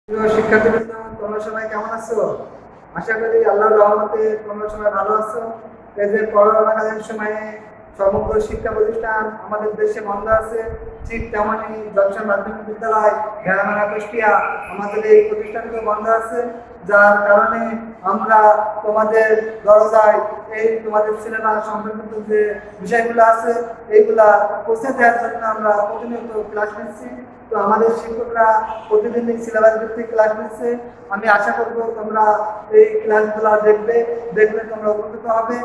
প্রিয় শিক্ষার্থীবৃন্দ, তোমরা সবাই কেমন আছো? আশা করি আল্লাহর রহমতে তোমরা সবাই ভালো আছো। এই যে করোনাকালীন সময়ে সমগ্র শিক্ষা প্রতিষ্ঠান আমাদের দেশে বন্ধ আছে, ঠিক তেমনই জনসন মাধ্যমিক বিদ্যালয় ঘেরামারা কুষ্টিয়া আমাদের এই প্রতিষ্ঠানগুলো বন্ধ আছে, যার কারণে আমরা তোমাদের দরজায় এই তোমাদের সিলেবাস সম্পর্কিত যে বিষয়গুলো আছে এইগুলা পৌঁছে দেওয়ার জন্য আমরা প্রতিনিয়ত ক্লাস নিচ্ছি। তো আমাদের শিক্ষকরা প্রতিদিন সিলেবাস ভিত্তিক ক্লাস নিচ্ছে। আমি আশা করব তোমরা এই ক্লাসগুলো দেখলে তোমরা উপকৃত হবে।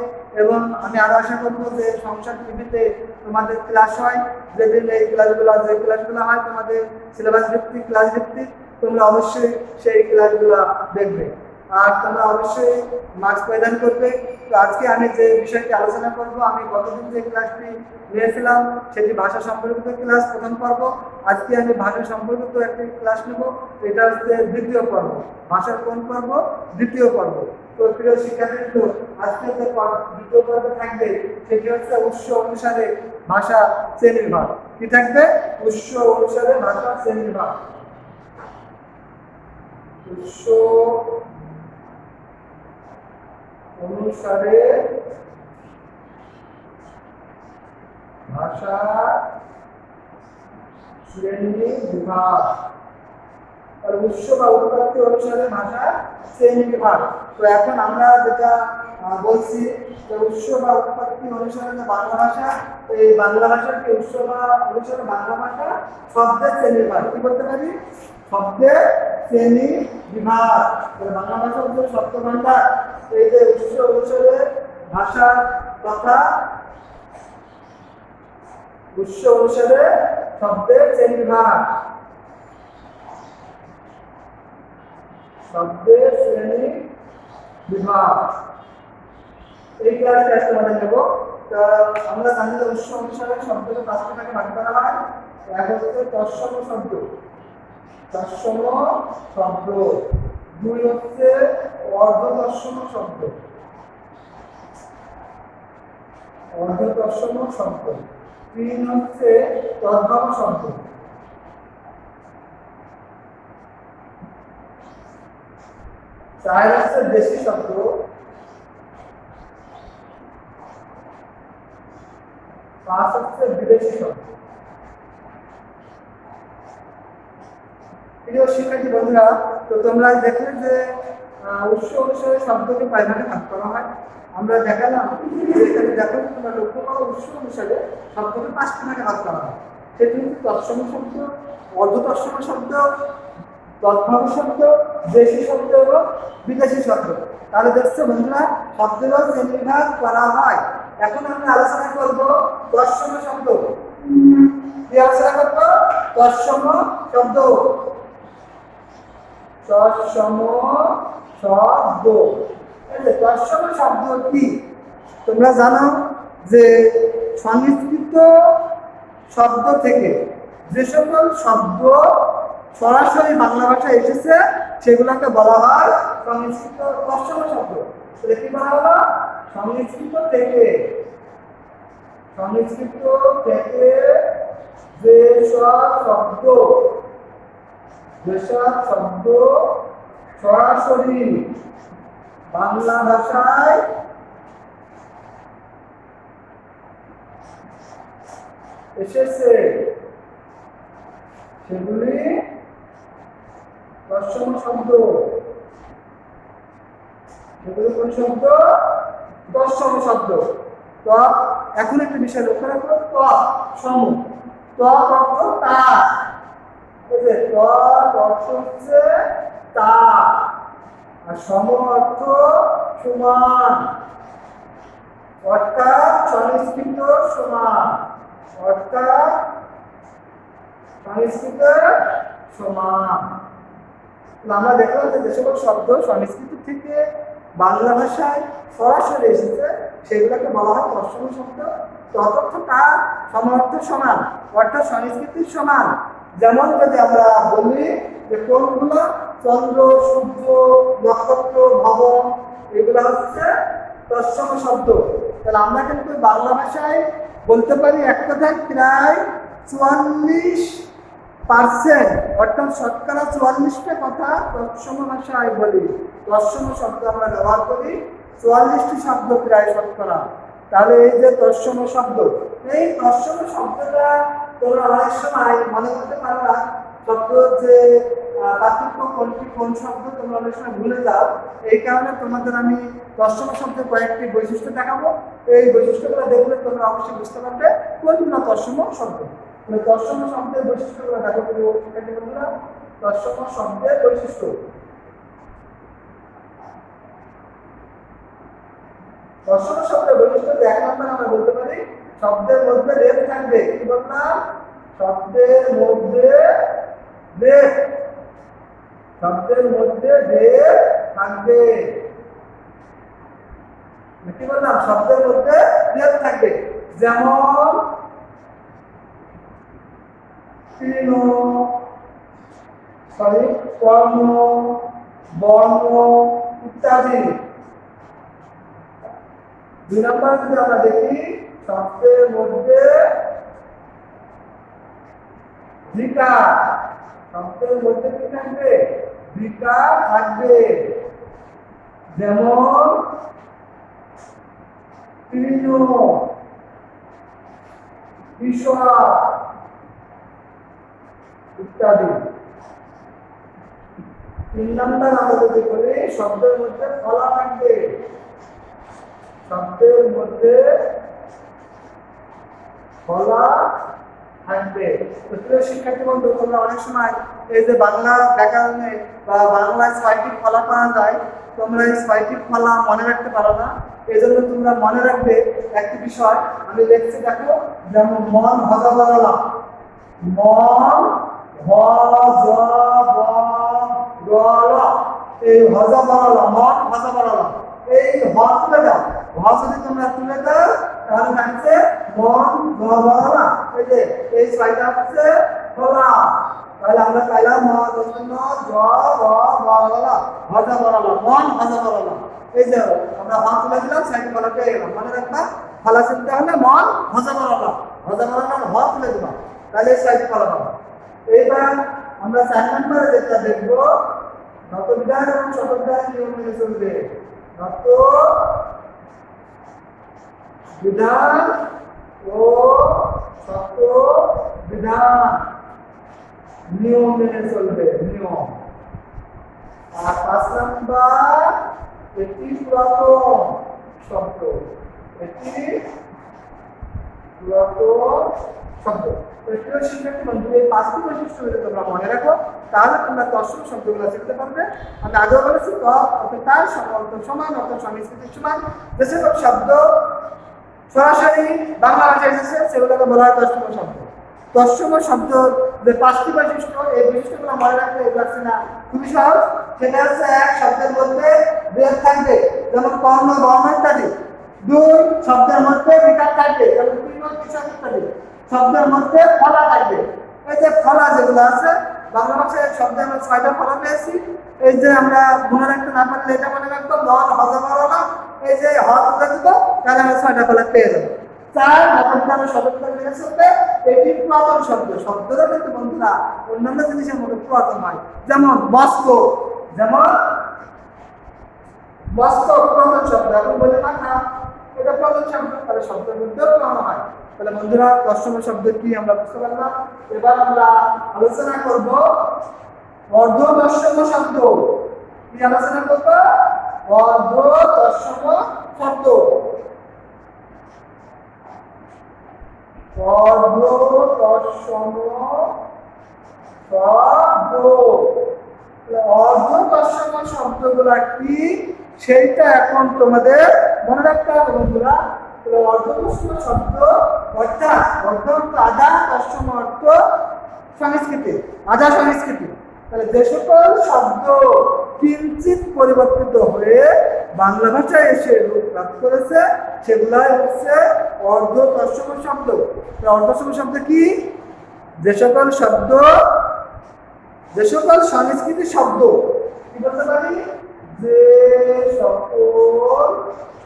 এবং আমি আরো আশা করবো যে সংসদ টিভিতে তোমাদের ক্লাস হয়, যেদিন এই যে ক্লাসগুলো হয় তোমাদের সিলেবাস ভিত্তিক ক্লাস ভিত্তিক, তোমরা অবশ্যই সেই ক্লাসগুলো দেখবে। আর তোমরা অবশ্যই মাস্ক পরিধান করবে। তো আজকে আমি যে বিষয়টি আলোচনা করব, আমি গতদিন যে ক্লাসটি নিয়েছিলাম সেটি ভাষা সম্পর্কিত ক্লাস প্রথম পর্ব। আজকে আমি ভাষা সম্পর্কিত একটি ক্লাস নেব, এটা হচ্ছে দ্বিতীয় পর্ব। ভাষার কোন পর্ব? দ্বিতীয় পর্ব। তো প্রিয় শিক্ষার্থীবৃন্দ, আজকে যে দ্বিতীয় পর্ব থাকবে সেটি হচ্ছে উৎস অনুসারে ভাষা শ্রেণীবিভাগ। কি থাকবে? উৎস অনুসারে ভাষা শ্রেণীবিভাগ। উৎস অনুসারে ভাষা শ্রেণী বিভাগ। আর উৎস বা উৎপত্তি অনুসারে ভাষা শ্রেণী বিভাগ। তো এখন আমরা যেটা বলছি যে উৎস বা উৎপত্তি অনুসারে যে বাংলা ভাষা, এই বাংলা ভাষাকে উৎস বা অনুসারে বাংলা ভাষা শব্দের শ্রেণী বিভাগ। কি বলতে পারি? শব্দের শ্রেণী বিভাগ। বাংলা ভাষা হচ্ছে শব্দ ভান্ডার। এই যে উৎস অনুসারে ভাষার কথা, উৎস অনুসারে শব্দের শ্রেণী বিভাগ, শব্দের শ্রেণী বিভাগ। এই ক্লাসে আজকে আমরা নেব। আমরা জানি যে উৎস অনুসারে শব্দকে 5টি ভাগে ভাগ করা হয়। এক হচ্ছে তৎসম শব্দ, তৎসম শব্দ। 2 হচ্ছে অর্ধ তৎসম শব্দ, অর্ধ তৎসম শব্দ। 3 হচ্ছে তদ্ভব শব্দ। 4 হচ্ছে দেশি শব্দ। 5 হচ্ছে বিদেশি শব্দ। প্রিয় শিক্ষার্থী বন্ধুরা, তো তোমরা দেখলে যে উৎস অনুসারে শব্দকে কয় ভাগে ভাগ করা হয়। আমরা দেখালাম যে এখানে দেখো, তোমরা লক্ষ্য করো উৎস অনুসারে শব্দকে 5টি ভাগে ভাগ করা হয়। সেটি হচ্ছে তৎসম শব্দ, অর্ধ তৎসম শব্দ, তদ্ভব শব্দ, দেশি শব্দ এবং বিদেশি শব্দ। তাহলে দেখছো বন্ধুরা, শব্দের শ্রেণীবিভাগ করা হয়। এখন আমরা আলোচনা করব তৎসম শব্দ। কি আলোচনা করব? তৎসম শব্দ। তৎসম শব্দ। তৎসম শব্দ কি? তোমরা জানো যে সংস্কৃত শব্দ থেকে যে সকল শব্দ সরাসরি বাংলা ভাষায় এসেছে সেগুলোকে বলা হয় সংস্কৃত তৎসম শব্দ। তাহলে কি বলা হলো? সংস্কৃত থেকে যেসব শব্দ সরাসরি বাংলা ভাষায় এসেছে সেগুলি তৎসম শব্দ। সেগুলি কোন শব্দ? তৎসম শব্দ। তো এখন একটা বিষয় লক্ষ্য রাখো, তৎসম। তৎ অর্থ তা, তৎ অর্থ হচ্ছে তা, আর সম অর্থ সমান, অর্থাৎ সংস্কৃত সমান, অর্থাৎ সংস্কৃত সমান। আমরা দেখলাম যে যে সকল শব্দ সংস্কৃত থেকে বাংলা ভাষায় সরাসরি এসেছে সেগুলোকে বলা হয় তৎসম শব্দ। তৎ অর্থ তা, সম অর্থ সমান, অর্থাৎ সংস্কৃতির সমান। যেমন যদি আমরা বলি যে কোনগুলো? চন্দ্র, সূর্য, নক্ষত্র, ভবন, এগুলো হচ্ছে তৎসম শব্দ। তাহলে আমরা কিন্তু বাংলা ভাষায় বলতে পারি এক কথায় প্রায় 44 পার্সেন্ট অর্থাৎ শতকরা 44টা কথা তৎসম ভাষায় বলি। তৎসম শব্দ আমরা ব্যবহার করি 44টি শব্দ প্রায় শতকরা। তাহলে এই যে তৎসম শব্দ, এই তৎসম শব্দটা তোমরা অনেক সময় মনে করতে পারো না শব্দ যে পার্থক্য কোনটি কোন শব্দ তোমরা অনেক সময় ভুলে যাও। এই কারণে তোমাদের আমি তৎসম শব্দের কয়েকটি বৈশিষ্ট্য দেখাবো। এই বৈশিষ্ট্যগুলো দেখলে তোমরা অবশ্যই বুঝতে পারবে কোনগুলো তৎসম শব্দ। তৎসম শব্দের বৈশিষ্ট্যগুলো দেখো শিক্ষার্থী বন্ধুরা। তৎসম শব্দের বৈশিষ্ট্য, তৎসম শব্দের বৈশিষ্ট্য 1 নম্বর আমরা বলতে পারি শব্দের মধ্যে রেফ থাকবে। কি বললাম? শব্দের মধ্যে রেফ, শব্দের মধ্যে রেফ থাকবে। কি বললাম? শব্দের মধ্যে রেফ থাকবে। যেমন কর্ম, বর্ণ ইত্যাদি। 2 নম্বর যদি আমরা দেখি শব্দের মধ্যে বিকার, শব্দের মধ্যে কি থাকবে? বিকার থাকবে। যেমন তৃণ, ঈশ্বর ইত্যাদি। 3 নম্বর আমরা যদি বলি শব্দের মধ্যে ফলা থাকবে, শব্দের মধ্যে ফলা থাকবে। শিক্ষার্থী বন্ধু, তোমরা অনেক সময় এই যে বাংলা ব্যাকরণে বা বাংলায় 6টি ফলা পাওয়া যায়, তোমরা এই 6টি ফলা মনে রাখতে পারো না। এই জন্য তোমরা মনে রাখবে একটি বিষয় আমি লিখছি দেখো। যেমন মন হজা বলা, মন এই হজা বলা, মন হজা বলা, এই হ তুলে দাও। হ যদি তোমরা তুলে দাও তাহলে থাকছে মন বলা। এই যে এই 6টা হচ্ছে বলা। তাহলে আমরা পাইলাম ম দন্তন্য জ ব বলা, হজা বলা, মন হজা বলা। এই যে আমরা হ তুলে দিলাম, 6টি ফলা পেয়ে গেলাম। মনে রাখবা ফলা চিন্তা হলে মন হজা বলা, হজা বলা হ তুলে দিলাম, তাহলে 6টি ফলা পাবো। এইবার আমরা 4 নম্বরে যেটা দেখবো নত বিধান এবং শতবিধান নিয়ম মেনে চলবে। নত বিধান ও শত বিধান নিয়ম মেনে চলবে, নিয়ম। আর 5 নম্বর এটি পুরাতন শব্দ, এটি পুরাতন শব্দ। শিক্ষার্থী বন্ধু, এই 5টি বৈশিষ্ট্য যদি তোমরা মনে রাখো তাহলে তোমরা তৎসম শব্দগুলো শিখতে পারবে। আমি আগেও বলেছি তার সমান অর্থ সংস্কৃতির সমান যে সকল শব্দ সরাসরি বাংলা ভাষায় এসেছে সেগুলোকে বলা হয় তৎসম শব্দ। তৎসম শব্দ যে 5টি বৈশিষ্ট্য, এই বৈশিষ্ট্যগুলো মনে রাখতে পারছি না, খুবই সহজ। সেটা হচ্ছে 1, শব্দের মধ্যে রেফ থাকবে যেমন কর্ণ, বর্ণ ইত্যাদি। 2, শব্দের মধ্যে বিকার থাকবে যেমন তৃণ, কৃষক ইত্যাদি। শব্দের মধ্যে ফলা থাকবে। এই যে ফলা যেগুলো আছে বাংলা ভাষায় শব্দে আমরা 6টা ফলা পেয়েছি। এই যে আমরা মনে রাখতে না পারলে এটা মনে রাখবো মন হজা বলা, এই যে হ তুলে দিব তাহলে আমরা 6টা ফলা পেয়ে যাবো। 4, নববিধান শতবিধান মেনে চলবে। এটি পুরাতন শব্দ, শব্দটা কিন্তু বন্ধুরা অন্যান্য জিনিসের মধ্যে পুরাতন হয়। যেমন বস্ত্র, যেমন বস্ত্র পুরাতন শব্দ। এখন বলে মাথা, এটা পুরাতন শব্দ, তাহলে শব্দের মধ্যেও পুরানো হয়। তাহলে বন্ধুরা তৎসম শব্দ কি আমরা বুঝতে পারলাম। এবার আমরা আলোচনা করব অর্ধ তৎসম শব্দ। কি আলোচনা করব? অর্ধ তৎসম শব্দ। অর্ধ তৎসম শব্দ, অর্ধ তৎসম শব্দগুলা কি সেইটা এখন তোমাদের মনে রাখতে হবে বন্ধুরা। অর্ধ তৎসম শব্দ অর্থাৎ অর্ধ আধা, তৎসম অর্থ সংস্কৃতি, আধা সংস্কৃতি। তাহলে যে সকল শব্দ কিঞ্চিত পরিবর্তিত হয়ে বাংলা ভাষায় এসে রূপ লাভ করেছে সেগুলাই হচ্ছে অর্ধ তৎসম শব্দ। অর্ধ তৎসম শব্দ কি? যে সকল শব্দ, যে সকল সংস্কৃতি শব্দ, কি বলতে পারি? যে সকল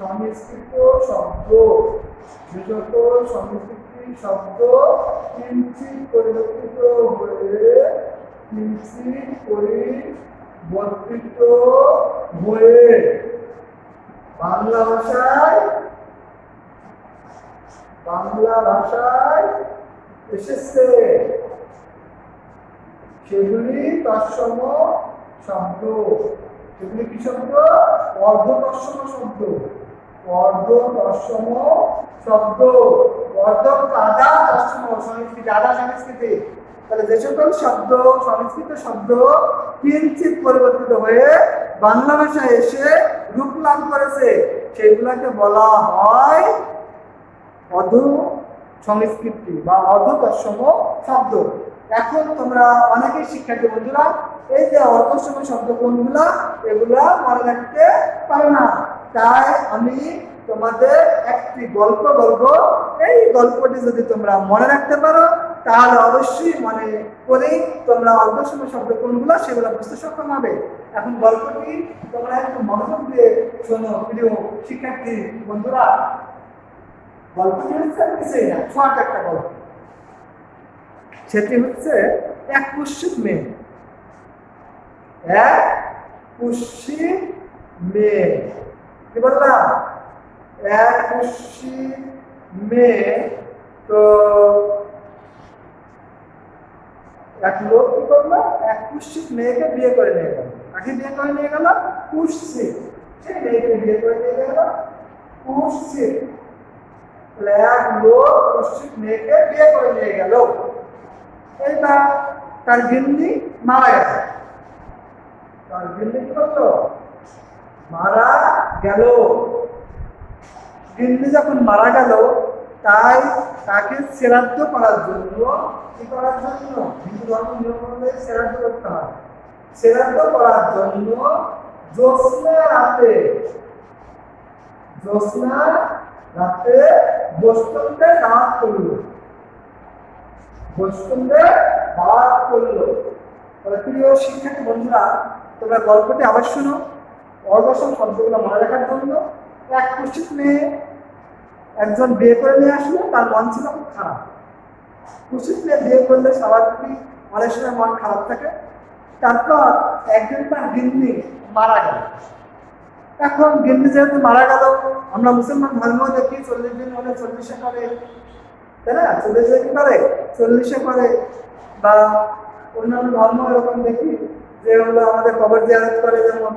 সংস্কৃত শব্দ, যে সকল সংস্কৃতি শব্দ কিঞ্চিত পরিবর্তিত হয়ে কিঞ্চিত পরিবর্তিত হয়ে বাংলা ভাষায় এসেছে, সেগুলি তৎসম শব্দ। সেগুলি কি শব্দ? অর্ধ তৎসম শব্দ। অর্ধ তৎসম শব্দ। অর্ধ আধা তৎসম সংস্কৃতি, আধা সংস্কৃতি। তাহলে যে সকল শব্দ সংস্কৃত শব্দ কিঞ্চিত পরিবর্তিত হয়ে বাংলা ভাষায় এসে রূপ লাভ করেছে সেগুলোকে বলা হয় অর্ধ সংস্কৃতি বা অর্ধ তৎসম শব্দ। এখন তোমরা অনেকেই শিক্ষার্থী বন্ধুরা এই যে অর্ধতম শব্দ কোনগুলা এগুলা মনে রাখতে পারো না, তাই আমি তোমাদের একটি গল্প বলবো। এই গল্পটি যদি তোমরা মনে রাখতে পারো তাহলে অবশ্যই মনে করেই তোমরা অর্ধতম শব্দ কোনগুলো সেগুলো বুঝতে সক্ষম হবে। এখন গল্পটি তোমরা একটু মনোযোগ দিয়ে শোনো প্রিয় শিক্ষার্থী বন্ধুরা। গল্পটি হচ্ছে কিছুই না, ছোট একটা গল্প। সেটি হচ্ছে এক কুৎসিত মেয়ে। এক কুৎসিত মেয়ে, কি বললাম? এক কুৎসিত মেয়ে। তো এক লোক কি করলো? এক কুৎসিত মেয়েকে বিয়ে করে নিয়ে গেল। তাকে বিয়ে করে নিয়ে গেল কুৎসিত, সেই মেয়েকে বিয়ে করে নিয়ে গেল কুৎসিত। এক লোক কুৎসিত মেয়েকে বিয়ে করে নিয়ে গেল। এইবার তার গিন্নি মারা গেল। তার গিন্নি কি করলো? মারা গেল। গিন্নি যখন মারা গেল তাই তাকে শ্রাদ্ধ করার জন্য, কি করার জন্য? হিন্দু ধর্ম নিয়ম অনুযায়ী শ্রাদ্ধ করতে হয়। শ্রাদ্ধ করার জন্য জ্যোৎস্না রাতে বৈষ্ণবদের দাওয়াত করলো। বৈষ্ণবদের দাওয়াত করলো। প্রিয় শিক্ষার্থী বন্ধুরা, তোমরা গল্পটি আবার শোনো। অর্ধতম শব্দগুলো মনে রাখার জন্য এক কুৎসিত মেয়ে একজন বিয়ে করে নিয়ে আসলো, তার মন ছিল খুব খারাপ। কুৎসিত মেয়ে বিয়ে করলে স্বাভাবিক অনেক সময় মন খারাপ থাকে। তারপর একদিন তার গিন্নি মারা গেল। এখন গিন্নি যেহেতু মারা গেল, আমরা মুসলমান ধর্ম দেখি 40 দিন হলে 40-এ করে, তাই না? 40 কি করে? 40-এ করে। বা অন্যান্য ধর্ম এরকম দেখি যে হলো আমাদের কবর জিয়ারত করে, যেমন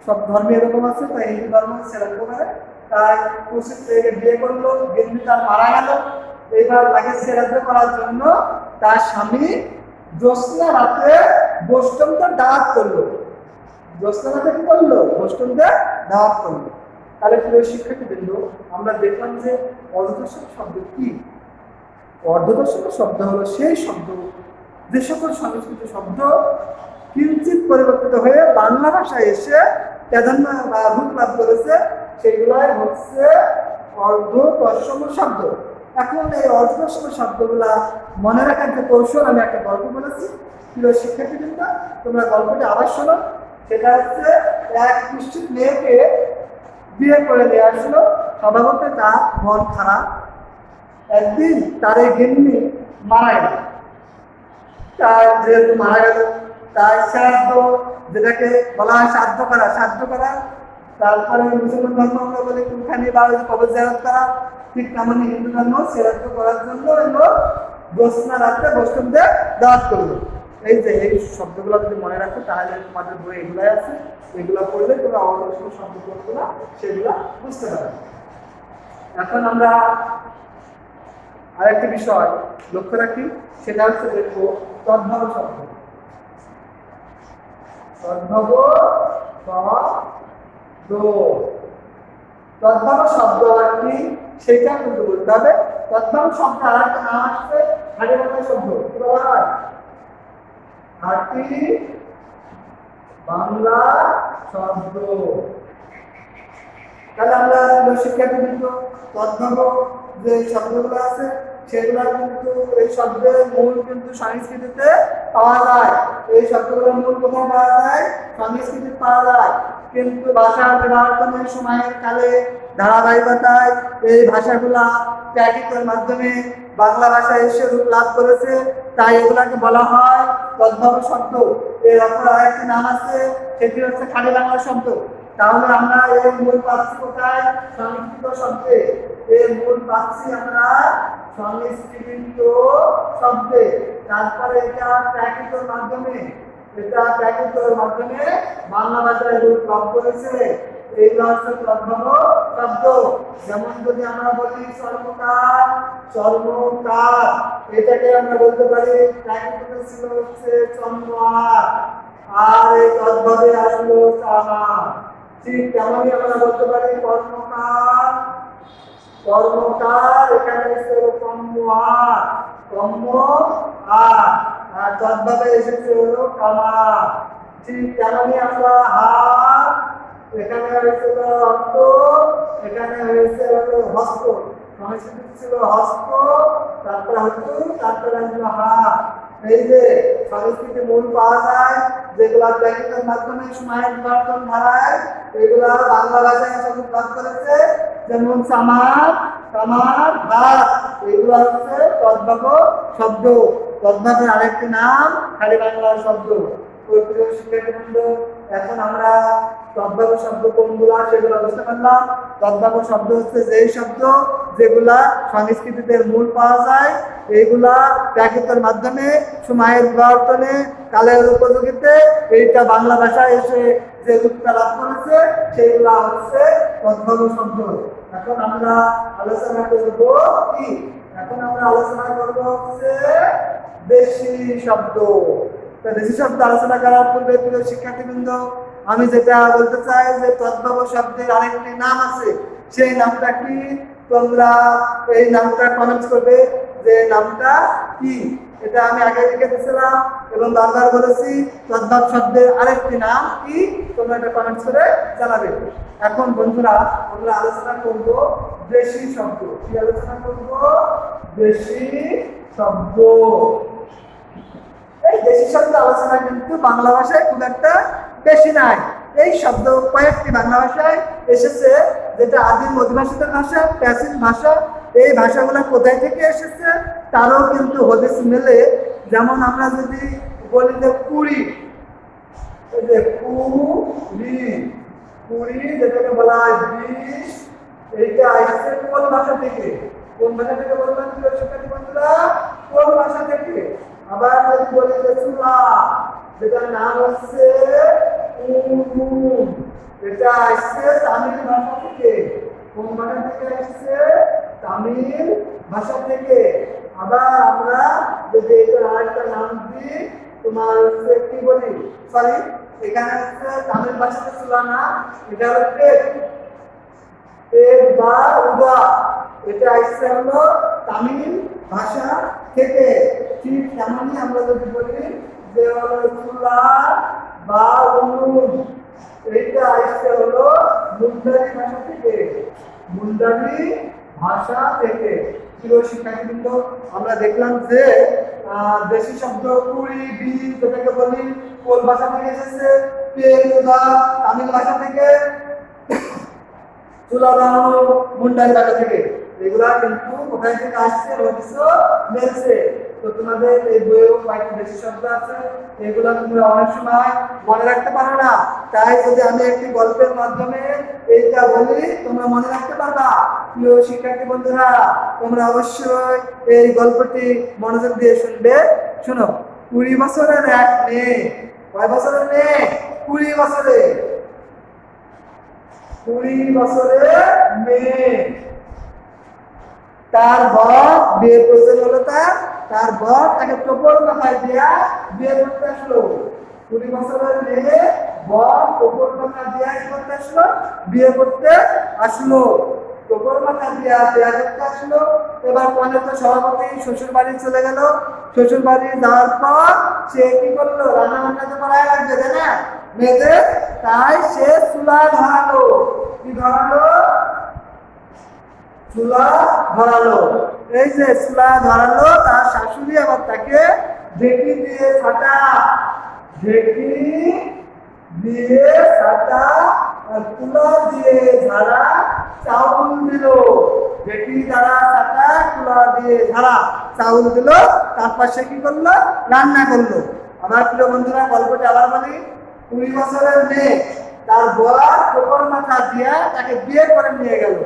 সব ধর্মে এরকম আছে। তাই হিন্দু ধর্ম সেরকম করে। তাই কুৎসিত মেয়েকে বিয়ে করলো, গিন্নি তার মারা গেল। এইবার তাকে শ্রাদ্ধ করার জন্য তার স্বামী জ্যোৎস্না রাতে বৈষ্ণবদের দাওয়াত করলো। জ্যোৎস্না রাতে কি করলো? বৈষ্ণবদের দাওয়াত করলো। তাহলে প্রিয় শিক্ষার্থীবৃন্দ, আমরা দেখলাম যে অর্ধতম শব্দ কি? অর্ধতম শব্দ হলো সেই শব্দ যে সকল সংস্কৃত শব্দ কিঞ্চিত পরিবর্তিত হয়ে বাংলা ভাষায় এসে প্রাধান্য বা রূপ লাভ করেছে, সেগুলাই হচ্ছে অর্ধতম শব্দ। এখন এই অর্ধতম শব্দগুলা মনে রাখার যে কৌশল, আমি একটা গল্প বলেছি। প্রিয় শিক্ষার্থীবৃন্দ, তোমরা গল্পটি আবার শোনো। সেটা হচ্ছে এক কুৎসিত মেয়েকে বিয়ে করে নিয়ে আসলো। স্বভাবত তার মন খারাপ। একদিন তার এই গিন্নি মারা গেল। তার যেহেতু মারা গেল তার শ্রাদ্ধ, যেটাকে বলা হয় শ্রাদ্ধ করা। তারপরে মুসলমান ধর্ম আমরা বলি কুলখানি বা কবর জিয়ারত করা, ঠিক তেমনি হিন্দু ধর্ম শ্রাদ্ধ করার জন্য এলো জ্যোৎস্না রাতে বৈষ্ণবদের দাওয়াত করলো। এই যে এই শব্দগুলো যদি মনে রাখো তাহলে তোমাদের বই এগুলাই আছে, এগুলো পড়লে তোমরা অর্ধতম শব্দগুলো সেগুলো বুঝতে পারবে। এখন আমরা আরেকটি বিষয় লক্ষ্য রাখি, সেটা হচ্ছে দেখো তদ্ভব শব্দ। তদ্ভব শব্দ আর কি সেটা কিন্তু বলতে হবে। তদ্ভব শব্দ আর একটা নাম আসছে হাড়ি বাংলা শব্দ। কি বলা হয়? হাড়ি বাংলা শব্দ। তাহলে আমরা শিক্ষার্থীবৃন্দ তদ্ভব যে শব্দগুলো আছে সেগুলো কিন্তু এই শব্দের মূল কিন্তু সংস্কৃতিতে পাওয়া যায়। এই শব্দগুলোর মূল কোথায় পাওয়া যায়? সংস্কৃতিতে পাওয়া যায়। কিন্তু ভাষার বিবর্তনের সময়ের কালে ধারাবাহিকতায় এই ভাষাগুলা প্র্যাকটিসের মাধ্যমে বাংলা ভাষায় এসে রূপ লাভ করেছে, তাই এগুলাকে বলা হয় তদ্ভব শব্দ। এর অপর আরেকটি নাম আছে, সেটি হচ্ছে খাঁটি বাংলা শব্দ। তাহলে আমরা এর মূল পাচ্ছি কোথায়? সংস্কৃত শব্দে। এর মূল পাচ্ছি আমরা সংস্কৃত শব্দে। তারপরে এটা প্র্যাকটিসের মাধ্যমে বাংলা ভাষায় রূপ লাভ করেছে। এইগুলো হচ্ছে তদ্ভব শব্দ। যেমন যদি আমরা বলি চর্মকার, এটাকে আমরা বলতে পারি প্র্যাকটিসে ছিল হচ্ছে চন্দ্রহার, আর এই তদ্ভবে আসলো চামার। ঠিক তেমনই আমরা বলতে পারি কর্মকার, এখানে এসে কর্মহার, আর তদ্ভবে এসেছে হলো কামার। ঠিক তেমনই আমরা হার, এখানে হয়েছিল অন্ত, এখানে হয়েছে হলো হস্ত। সংস্কৃত ছিল হস্ত, তারপরে হতো, তারপরে হলো হার। এই যে সংস্কৃতি মূল পাওয়া যায়, যেগুলা প্র্যাকটিসের মাধ্যমে সময়ের বিবর্তন ধারায় এগুলা বাংলা ভাষায় সবুজ লাভ করেছে। যেমন কামার, হাত, এগুলা হচ্ছে তদ্ভব শব্দ। তদ্ভবের আরেকটি নাম খাঁটি বাংলা শব্দ। প্রিয় শিক্ষার্থীবৃন্দ, এখন আমরা তদ্ভব শব্দ কোনগুলা সেগুলো বুঝতে পারলাম। তদ্ভব শব্দ হচ্ছে যেই শব্দ যেগুলা সংস্কৃতিতে মূল পাওয়া যায়, এইগুলা প্র্যাকটিসের মাধ্যমে সময়ের বিবর্তনে কালের উপযোগিতে এইটা বাংলা ভাষায় এসে যে রূপটা লাভ করেছে সেইগুলা হচ্ছে তদ্ভব শব্দ। এখন আমরা আলোচনা করব কি? এখন আমরা আলোচনা করব হচ্ছে দেশি শব্দ। দেশি শব্দ আলোচনা করার পূর্বে প্রিয় শিক্ষার্থীবৃন্দ, আমি যেটা বলতে চাই যে তদ্ভব শব্দের আরেকটি নাম আছে। সেই নামটা কি? তোমরা এই নামটা কমেন্ট করবে যে নামটা কি। এটা আমি আগে লিখে দিয়েছিলাম এবং বারবার বলেছি, তদ্ভব শব্দের আরেকটি নাম কি, তোমরা এটা কমেন্ট করে জানাবে। এখন বন্ধুরা, আমরা আলোচনা করব দেশি শব্দ। কি আলোচনা করব? দেশি শব্দ। এই দেশি শব্দ আলোচনা কিন্তু বাংলা ভাষায় খুব একটা বেশি নাই। এই শব্দ কয়েকটি বাংলা ভাষায় এসেছে, যেটা আদিম অধিবাসিত ভাষা, প্রাচীন ভাষা। এই ভাষাগুলো কোথায় থেকে এসেছে তারও কিন্তু হদিস মেলে। যেমন আমরা যদি বলি যে কুড়ি, এই যে কুড়ি যেটাকে বলা হয় বিষ, এইটা আসছে কোন ভাষা থেকে? কোন ভাষা থেকে বলবেন প্রিয় শিক্ষার্থী বন্ধুরা? কোন ভাষা থেকে? আবার যদি বলি যে চুলা, যেটার নাম হচ্ছে এটা আসছে তামিল ভাষা থেকে। কোন ভাষা থেকে আসছে? তামিল ভাষা থেকে। আবার আমরা যদি এটার আরেকটা নাম দিই, তোমার হচ্ছে কি বলি, সরি, এখানে হচ্ছে তামিল ভাষাতে চুলা না, এটা হচ্ছে বা উদা, এটা আসছে হলো তামিল ভাষা থেকে। ঠিক তেমনই আমরা যদি বলি যে হলো চুলা বা উনুন, এইটা আসছে হলো মুন্ডারি ভাষা থেকে। প্রিয় শিক্ষার্থীবৃন্দ, আমরা দেখলাম যে দেশি শব্দ কুড়ি, বিষ যেটাকে বলি কোন ভাষা থেকে এসেছে? তামিল ভাষা থেকে। চুলা বানানো মুন্ডারি ভাষা থেকে। এগুলা কিন্তু কোথায় থেকে আসছে মেলছে। তো তোমাদের এই বইয়েও কয়েকটি দেশি শব্দ আছে, এগুলা তোমরা অনেক সময় মনে রাখতে পারো না। তাই যদি আমি একটি গল্পের মাধ্যমে এইটা বলি, তোমরা মনে রাখতে পারবা। প্রিয় শিক্ষার্থী বন্ধুরা, তোমরা অবশ্যই এই গল্পটি মনোযোগ দিয়ে শুনবে। শোনো, 20 বছরের এক মেয়ে, কয় বছরের মেয়ে? 20 বছরের। 20 বছরের মেয়ে, তার বর বিয়ে প্রয়োজন হলো। তার বর তাকে টোপর মাথায় দিয়া বিয়ে করতে আসলো। 20 বছরের মেয়ে, বর টোপর মাথা দিয়া করতে আসলো, বিয়ে করতে আসলো। টোপর মাথা দিয়া বিয়ে করতে আসলো। এবার কনে তো সভাপতি শ্বশুর বাড়ি চলে গেল। শ্বশুর বাড়ি যাওয়ার পর সে কি করলো? রান্না বান্না তো করাই লাগবে, তাই না মেয়েদের? তাই সে চুলা ধরালো। কি ধরালো? চুলা ধরালো। এই যে চুলা ধরালো, তার শাশুড়ি আবার তাকে ঢেকি দিয়ে ছাটা, ঢেকি দিয়ে ছাটা আর কুলা দিয়ে ঝাড়া চাউল দিল। ঢেকি দ্বারা ছাটা, কুলা দিয়ে ঝাড়া চাউল দিল। তারপর সে কি করলো? রান্না করলো। আমার প্রিয় বন্ধুরা, গল্পটা আবার বলি। 20 বছরের মেয়ে, তার বর কোপর মাথা দিয়া তাকে বিয়ে করে নিয়ে গেল।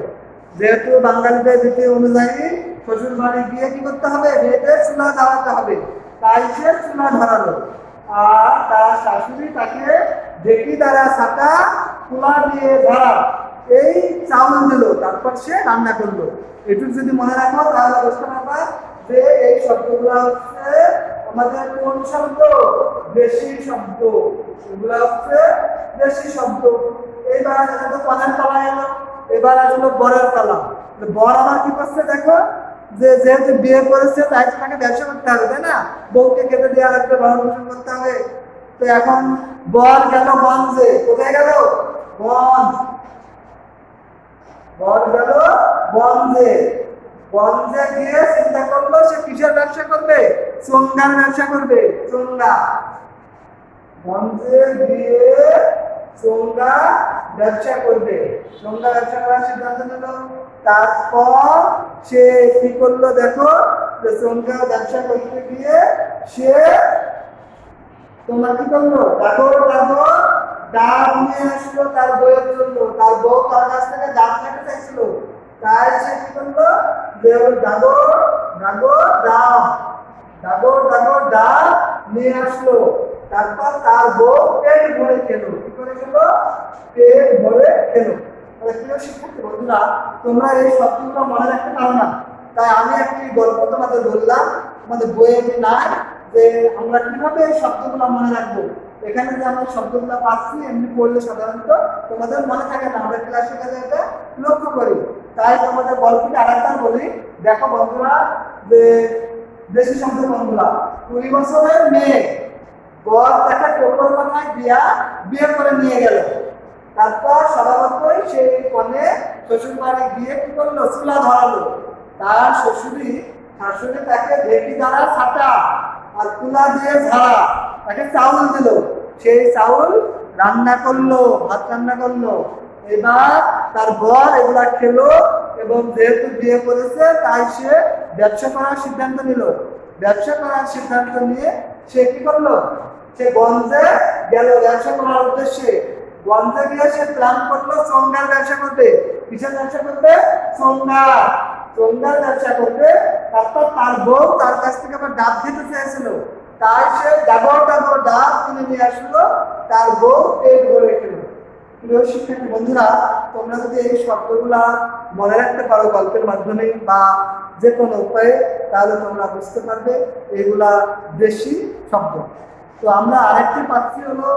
যেহেতু বাঙালিদের রীতি অনুযায়ী শ্বশুর বাড়ি গিয়ে কি করতে হবে? মেয়েদের চুলা ধরাতে হবে। তাই সে চুলা ধরালো, আর তার শাশুড়ি তাকে ঢেকি দ্বারা ছাটা, কুলা দিয়ে ঝাড়া এই চাউল দিল। তারপর সে রান্না করলো। এটুকু যদি মনে রাখো তাহলে বুঝতে পারবা যে এই শব্দগুলো হচ্ছে আমাদের কোন শব্দ? দেশি শব্দ। এগুলো হচ্ছে দেশি শব্দ। এইবার তো কনের পালা এলো, এবার আসলো বরের পালা। বর আমার কি করছে দেখো, যে যেহেতু বিয়ে করেছে তাই তাকে ব্যবসা করতে হবে, তাই না? বউকে খেতে দেওয়া লাগবে, ভরণ পোষণ করতে হবে। তো এখন বর গেল গঞ্জে। কোথায় গেল? গঞ্জ। বর গেল গঞ্জে। গঞ্জে গিয়ে চিন্তা করলো সে কিসের ব্যবসা করবে? চোঙ্গার ব্যবসা করবে। চোঙ্গা। গঞ্জে গিয়ে চোঙ্গা ব্যবসা করবে। চোঙ্গা ব্যবসা করার সিদ্ধান্ত নিল। তারপর সে কি করলো দেখো, যে চোঙ্গা ব্যবসা করতে গিয়ে সে তোমার কি করলো? ডাব নিয়ে আসলো তার বউয়ের জন্য। তার বউ তার কাছ থেকে ডাব খেতে চাইছিল, তাই সে কি করলো? যে ডাব নিয়ে আসলো। তারপর তার বউ পেট ভরে খেলো। কি করে খেলো? পেট ভরে খেলো। প্রিয় শিক্ষার্থী বন্ধুরা, তোমরা এই শব্দগুলো মনে রাখতে পারো না, তাই আমি একটি গল্প তোমাদের বললাম। আমাদের বইয়ে নাই যে আমরা কিভাবে এই শব্দগুলো মনে রাখবো। এখানে যে আমরা শব্দগুলো পাচ্ছি, এমনি পড়লে সাধারণত তোমাদের মনে থাকে না। আমরা ক্লাসে এটা লক্ষ্য করি। তাই তোমাদের গল্পটি আরেকবার বলি। দেখো বন্ধুরা, যে দেশি শব্দ কোনগুলা? 20 বছরের মেয়ে, বর তাকে টোপর মাথায় বিয়ে করে নিয়ে গেল। তারপর স্বভাবতই সেই কনে শ্বশুর বাড়ি গিয়ে কি করলো? চুলা ধরালো। তার শাশুড়ি তাকে ঢেকি দ্বারা ছাটা আর কুলা দিয়ে ঝাড়া, তাকে চাউল দিল। সেই চাউল রান্না করলো, ভাত রান্না করলো। এবার তার বর এগুলা খেলো, এবং যেহেতু বিয়ে করেছে তাই সে ব্যবসা করার সিদ্ধান্ত নিল। ব্যবসা করার সিদ্ধান্ত নিয়ে সে কি করলো? সে গঞ্জে গেল ব্যবসা করার উদ্দেশ্যে। গঞ্জে গিয়ে সে প্ল্যান করলো চোঙ্গার ব্যবসা করবে। কিসের ব্যবসা করবে? চোঙ্গার ব্যবসা করবে। তারপর তার বউ তার কাছ থেকে আবার ডাব খেতে চেয়েছিল, তাই সে ডাব কিনে নিয়ে আসলো। তার বউ পেট ভরে খেলো। প্রিয় শিক্ষার্থী বন্ধুরা, তোমরা যদি এই শব্দগুলা মনে রাখতে পারো গল্পের মাধ্যমে বা যে কোনো উপায়ে, তাহলে তোমরা বুঝতে পারবে এগুলা দেশি শব্দ। তো আমরা আরেকটি পাচ্ছি হলো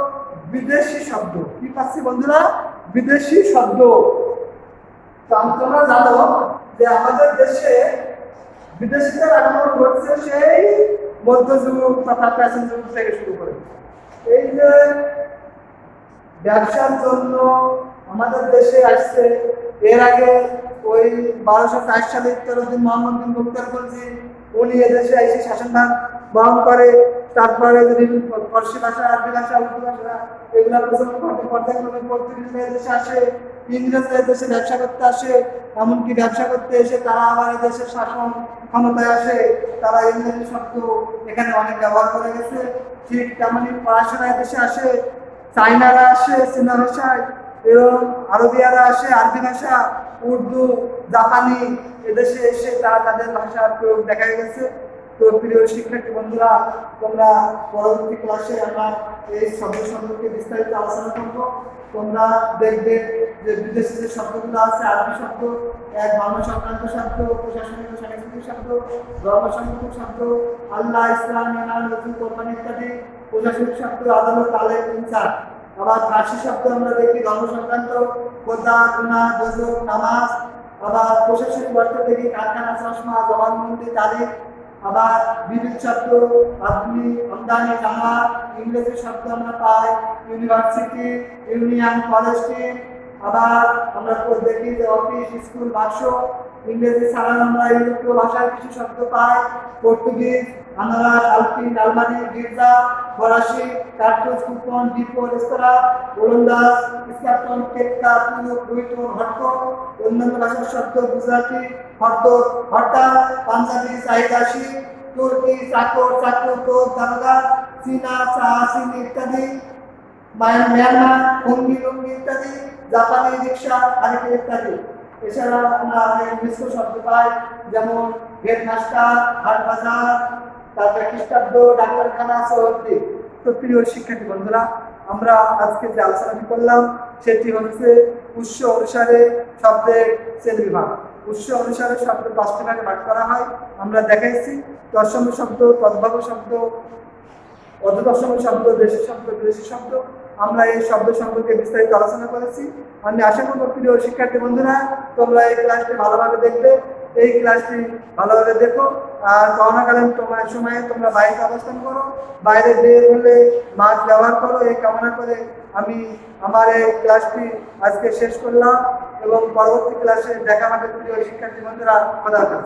বিদেশি শব্দ। কি পাচ্ছি বন্ধুরা? বিদেশি শব্দ। তো তোমরা জানো যে আমাদের দেশে বিদেশিদের আগমন ঘটছে সেই মধ্যযুগ তথা প্রাচীন যুগ থেকে শুরু করে। এই যে ব্যবসার জন্য আমাদের দেশে আসছে, এর আগে ওই 1204 সালে ইত্তরউদ্দিন মোহাম্মদ বিন মুক্তার খলজি উনি এদেশে এসে শাসনভার বহন করে। তারপরে ফার্সি ভাষা, আরবি ভাষা, উর্দু ভাষা এগুলা প্রচলন করতে পর্যায়ক্রমে পর্তুগিজরা এদেশে আসে, ইংরেজরা এদেশে ব্যবসা করতে আসে। এমনকি ব্যবসা করতে এসে তারা আবার এদেশের শাসন ক্ষমতায় আসে। তারা ইংরেজি শব্দ এখানে অনেক ব্যবহার করে গেছে। ঠিক তেমনি পড়াশোনা এদেশে আসে, চাইনারা আসে চীনা ভাষায়, এবং আরবিয়ারা আসে আরবি ভাষা, উর্দু, জাপানি এদেশে এসে তারা তাদের ভাষার প্রয়োগ দেখা গেছে। তো প্রিয় শিক্ষার্থী বন্ধুরা, তোমরা পরবর্তী ক্লাসে আমরা এই শব্দ সম্পর্কে বিস্তারিত আলোচনা করব। তোমরা দেখবে যে বিদেশি যে শব্দগুলো আছে, আরবি শব্দ, এক ধর্ম সংক্রান্ত শব্দ, প্রশাসনিক ও সাংস্কৃতিক শব্দ, ধর্ম সংক্রান্ত শব্দ, আল্লাহ, ইসলাম, ইমান, নজরুল, কোরবানি ইত্যাদি, প্রশাসনিক শব্দ, আদালত, আলেম, ইনসাফ। আবার ফার্সি শব্দ আমরা দেখি ধর্ম সংক্রান্ত, কোদা, গুনা, গজব, নামাজ। আবার প্রশাসনিক অর্থে দেখি কারখানা, চশমা, জবানবন্দি, তারিখ। আবার বিবিধ শব্দ, আদমি, আমদানি, জামাত। ইংরেজি শব্দ আমরা পাই ইউনিভার্সিটি, ইউনিয়ন, কলেজ। আবার আমরা দেখি যে অফিস, স্কুল, বাক্স। ইংরেজি ছাড়া আমরা ইউরোপীয় ভাষার কিছু শব্দ পাই। পর্তুগিজ, আনারস, আলপিন, আলমারি, গির্জা, ফরাসি, কার্তুজ, কুপন, ডিপো, রেস্তোরাঁ, ওলন্দাজ, স্কার্টন, কেটকা, তুলুক, রুইটন, হট্ট। অন্যান্য ভাষার শব্দ গুজরাটি, হদ্দ, হট্টা, পাঞ্জাবি, চাহিদাসী, তুর্কি, চাকর, চাকর, তোপ, দারোগা, চীনা, চা, চিনি ইত্যাদি। মিয়ানমার, ভঙ্গি, লুঙ্গি ইত্যাদি। জাপানি, রিক্সা, আরেকটি ইত্যাদি। এছাড়া আমরা অনেক মিশ্র শব্দ পাই, যেমন হেডমাস্টার, হাট বাজার, তারপরে খ্রিস্টাব্দ, ডাক্তারখানা, শহরটি। তো প্রিয় শিক্ষার্থী বন্ধুরা, আমরা আজকে যে আলোচনাটি করলাম সেটি হচ্ছে উৎস অনুসারে শব্দের শ্রেণীবিভাগ। উৎস অনুসারে শব্দ 5টি ভাগে ভাগ করা হয়। আমরা দেখাইছি তৎসম শব্দ, তদ্ভব শব্দ, অর্ধতৎসম শব্দ, দেশের শব্দ, বিদেশি শব্দ। আমরা এই শব্দ সম্পর্কে বিস্তারিত আলোচনা করেছি। আমি আশা করব প্রিয় শিক্ষার্থী বন্ধুরা, তোমরা এই ক্লাসটি ভালোভাবে দেখবে। এই ক্লাসটি ভালোভাবে দেখো, আর করোনাকালীন সময়ে তোমরা বাইরে অবস্থান করো, বাইরে বের হলে মাস্ক ব্যবহার করো, এই কামনা করে আমি আমার এই ক্লাসটি আজকে শেষ করলাম এবং পরবর্তী ক্লাসে দেখা হবে প্রিয় শিক্ষার্থী বন্ধুরা। খোদা হাফেজ।